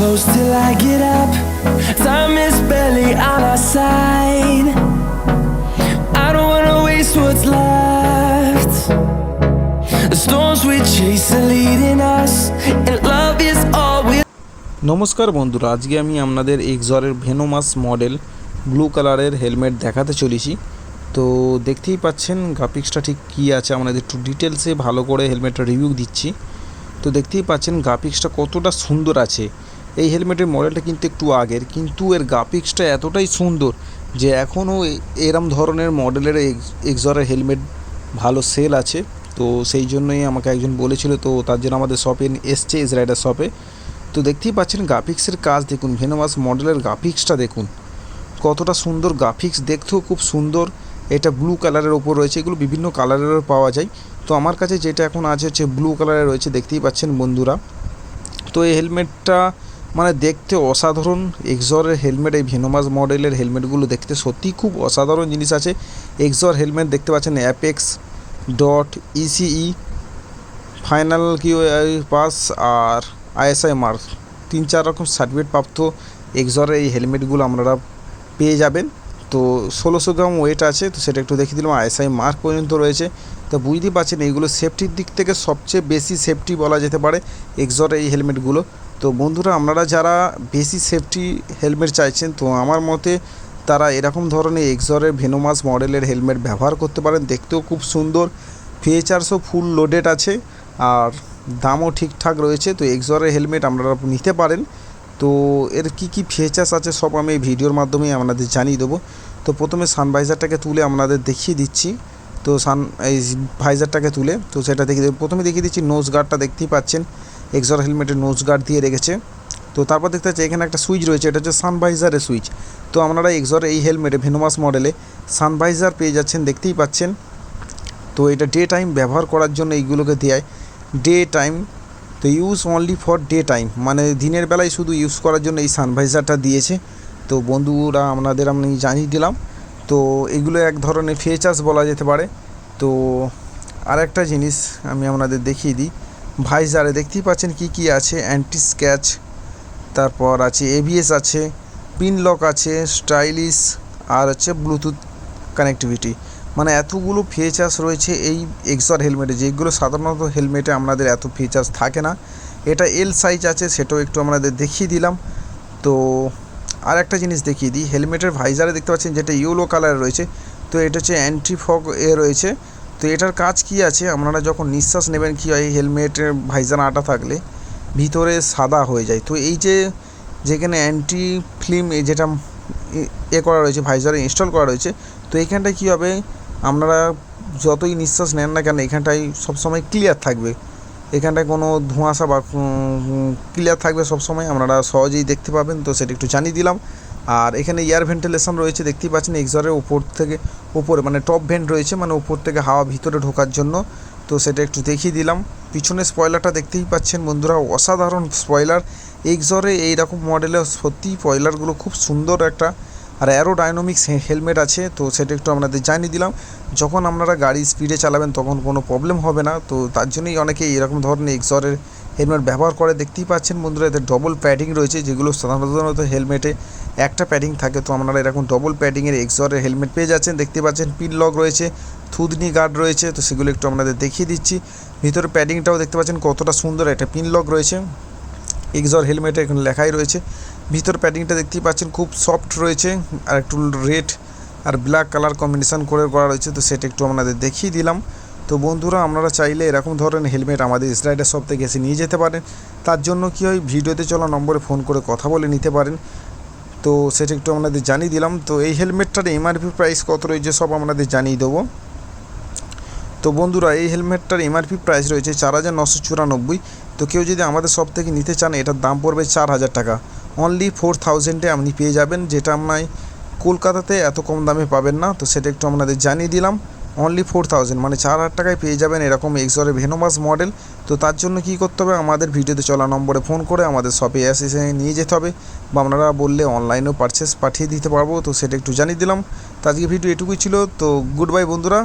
close till I get up. Time is barely on our side. I don't wanna waste what's left. The storms we chase are leading us, and love is all we. নমস্কার বন্ধুরা, আজকে আমি আপনাদের এক্সরের venomous model blue কালারের helmet দেখাতে চলেছি। তো দেখতেই পাচ্ছেন গ্রাফিক্সটা ঠিক কী আছে, আপনাদের একটু ডিটেলসে ভালো করে হেলমেটটা রিভিউ দিচ্ছি। তো দেখতেই পাচ্ছেন গ্রাফিক্সটা কতটা সুন্দর আছে। এই হেলমেটের মডেলটা কিন্তু একটু আগের, কিন্তু এর গ্রাফিক্সটা এতটাই সুন্দর যে এখনও এরম ধরনের মডেলের এক্সরের হেলমেট ভালো সেল আছে। তো সেই জন্যই আমাকে একজন বলেছিল, তো তার জন্য আমাদের শপে এসছে, এজ রাইডার শপে। তো দেখতেই পাচ্ছেন গ্রাফিক্সের কাজ দেখুন, ভেনোমাস মডেলের গ্রাফিক্সটা দেখুন কতটা সুন্দর। গ্রাফিক্স দেখতেও খুব সুন্দর। এটা ব্লু কালারের ওপর রয়েছে, এগুলো বিভিন্ন কালারেরও পাওয়া যায়। তো আমার কাছে যেটা এখন আছে হচ্ছে ব্লু কালারের রয়েছে, দেখতেই পাচ্ছেন বন্ধুরা। তো এই হেলমেটটা মানে দেখতে অসাধারণ। এক্সরের হেলমেট, এই ভেনোমাস মডেলের হেলমেটগুলো দেখতে সত্যিই খুব অসাধারণ জিনিস আছে। এক্সর হেলমেট দেখতে পাচ্ছেন অ্যাপেক্স .ECE ফাইনাল পাস আর ISI মার্ক, 3-4 রকম সার্টিফিকেট প্রাপ্ত এক্সরের এই হেলমেটগুলো আপনারা পেয়ে যাবেন। তো 1600 গ্রাম ওয়েট আছে, তো সেটা একটু দেখিয়ে দিলাম। ISI মার্ক পর্যন্ত রয়েছে। তো বুঝতেই পারছেন এইগুলো সেফটির দিক থেকে সবচেয়ে বেশি সেফটি বলা যেতে পারে এক্সরের এই হেলমেটগুলো। তো বন্ধুরা, আপনারা যারা বেশি সেফটি হেলমেট চাইছেন, তো আমার মতে তারা এরকম ধরনের এক্সরের ভেনোমাস মডেলের হেলমেট ব্যবহার করতে পারেন। দেখতেও খুব সুন্দর, ফিচার্সও ফুল লোডেড আছে আর দামও ঠিকঠাক রয়েছে। তো এক্সরের হেলমেট আপনারা নিতে পারেন। তো এর কী কী ফিচার্স আছে সব আমি এই ভিডিওর মাধ্যমে আপনাদের জানিয়ে দেবো। তো প্রথমে সানভাইজারটাকে তুলে আপনাদের দেখিয়ে দিচ্ছি। তো এই ভাইজারটাকে তুলে তো সেটা দেখিয়ে প্রথমে দেখিয়ে দিচ্ছি নোজ গার্ডটা। দেখতেই পাচ্ছেন এক্সর হেলমেটের নোজ গার্ড দিয়ে রেখেছে। তো তারপর দেখতে পাচ্ছি এখানে একটা সুইচ রয়েছে, এটা হচ্ছে সানভাইজারের সুইচ। তো আপনারা এক্সর এই হেলমেটে ভেনোমাস মডেলে সানভাইজার পেয়ে যাচ্ছেন, দেখতেই পাচ্ছেন। তো এটা ডে টাইম ব্যবহার করার জন্য এইগুলোকে দেয়, ডে টাইম। তো use only for day time, মানে দিনের বেলায় শুধু ইউজ করার জন্য এই সানভাইজারটা দিয়েছে। তো বন্ধুরা আপনাদের আমি জানিয়ে দিলাম। তো এগুলো এক ধরনের ফিচার্স বলা যেতে পারে। তো আরেকটা জিনিস আমি আপনাদের দেখিয়ে দিই, ভাইজারে দেখতেই পাচ্ছেন কি কি আছে। অ্যান্টি স্ক্র্যাচ, তারপর আছে ABS আছে, পিন লক আছে, স্টাইলিশ, আর হচ্ছে ব্লুটুথ কানেক্টিভিটি। মানে এতগুলো ফিচার্স রয়েছে এই এক্সর হেলমেটে, যেগুলো সাধারণত হেলমেটে আপনাদের এত ফিচার্স থাকে না। এটা L সাইজ আছে, সেটাও একটু আপনাদের দেখিয়ে দিলাম। তো আর একটা জিনিস দেখিয়ে দিই, হেলমেটের ভাইজারে দেখতে পাচ্ছেন যেটা ইয়েলো কালার রয়েছে। তো এটা হচ্ছে অ্যান্টি ফগ রয়েছে। তো এটার কাজ কি আছে, আপনারা যখন নিঃশ্বাস নেবেন কি হয়, হেলমেটের ভাইজার আটা থাকলে ভিতরে সাদা হয়ে যায়। তো এই যে যেখানে অ্যান্টি ফিল্ম যেটা করা রয়েছে, ভাইজারে ইনস্টল করা রয়েছে, তো এইখানটায় কী হবে, আপনারা যতই নিঃশ্বাস নেন না কেন এখানটায় সবসময় ক্লিয়ার থাকবে। এখানটায় কোনো ধোঁয়াশা বা ক্লিয়ার থাকবে সবসময়, আপনারা সহজেই দেখতে পাবেন। তো সেটা একটু জানিয়ে দিলাম। আর এখানে এয়ার ভেন্টিলেশন রয়েছে, দেখতেই পাচ্ছেন এক্সরের উপর থেকে উপরে, মানে টপ ভেন্ট রয়েছে, মানে উপর থেকে হাওয়া ভিতরে ঢোকার জন্য। তো সেটা একটু দেখিয়ে দিলাম। পিছনে স্পয়লারটা দেখতেই পাচ্ছেন বন্ধুরা, অসাধারণ স্পয়লার। এক্সরে এইরকম মডেলের সত্যিই স্পয়লারগুলো খুব সুন্দর একটা, আর অ্যারোডাইনামিক্স হেলমেট আছে। তো সেটা একটু আপনাদের জানিয়ে দিলাম। যখন আপনারা গাড়ি স্পিডে চালাবেন তখন কোনো প্রবলেম হবে না। তো তার জন্যই অনেকে এরকম ধরনের এক্সরের হেলমেট ব্যবহার করে। দেখতেই পাচ্ছেন বন্ধুরা, এদের ডবল প্যাডিং রয়েছে, যেগুলো সাধারণত হেলমেটে একটা প্যাডিং থাকে। তো আপনারা এরকম ডবল প্যাডিংয়ের এক্সরের হেলমেট পেয়ে যাচ্ছেন। দেখতে পাচ্ছেন পিন লক রয়েছে, থুতনি গার্ড রয়েছে। তো সেগুলো একটু আপনাদের দেখিয়ে দিচ্ছি। ভিতরে প্যাডিংটাও দেখতে পাচ্ছেন কতটা সুন্দর, একটা পিন লক রয়েছে। এক্সর হেলমেটে এখানে লেখাই রয়েছে। ভিতর প্যাডিংটা দেখতেই পাচ্ছেন খুব সফট রয়েছে, আর একটু রেড আর ব্ল্যাক কালার কম্বিনেশন করে করা রয়েছে। তো সেটা একটু আপনাদের দেখিয়ে দিলাম। তো বন্ধুরা, আপনারা চাইলে এরকম ধরনের হেলমেট আমাদের এজ রাইডার শপ থেকে এসে নিয়ে যেতে পারেন। তার জন্য কী হয়, ভিডিওতে চলা নম্বরে ফোন করে কথা বলে নিতে পারেন। তো সেটা একটু আপনাদের জানিয়ে দিলাম। তো এই হেলমেটটার MRP প্রাইস কত রয়েছে সব আপনাদের জানিয়ে দেবো। তো বন্ধুরা, এই হেলমেটটার MRP প্রাইস রয়েছে 4994। তো কেউ যদি আমাদের শপ থেকে নিতে চান, এটার দাম পড়বে 4000 টাকা। অনলি 4000-এ আপনি পেয়ে যাবেন, যেটা আপনার কলকাতাতে এত কম দামে পাবেন না। তো সেটা একটু আপনাদের জানিয়ে দিলাম। অনলি 4000 মানে 4000 টাকায় পেয়ে যাবেন এরকম এক্সরের ভেনোমাস মডেল। তো তার জন্য কী করতে হবে, আমাদের ভিডিওতে চলা নম্বরে ফোন করে আমাদের শপে এসে নিয়ে যেতে হবে, বা আপনারা বললে অনলাইনেও পারচেস পাঠিয়ে দিতে পারবো। তো সেটা একটু জানিয়ে দিলাম। তো আজকে ভিডিও এটুকুই ছিল। তো গুড বাই বন্ধুরা।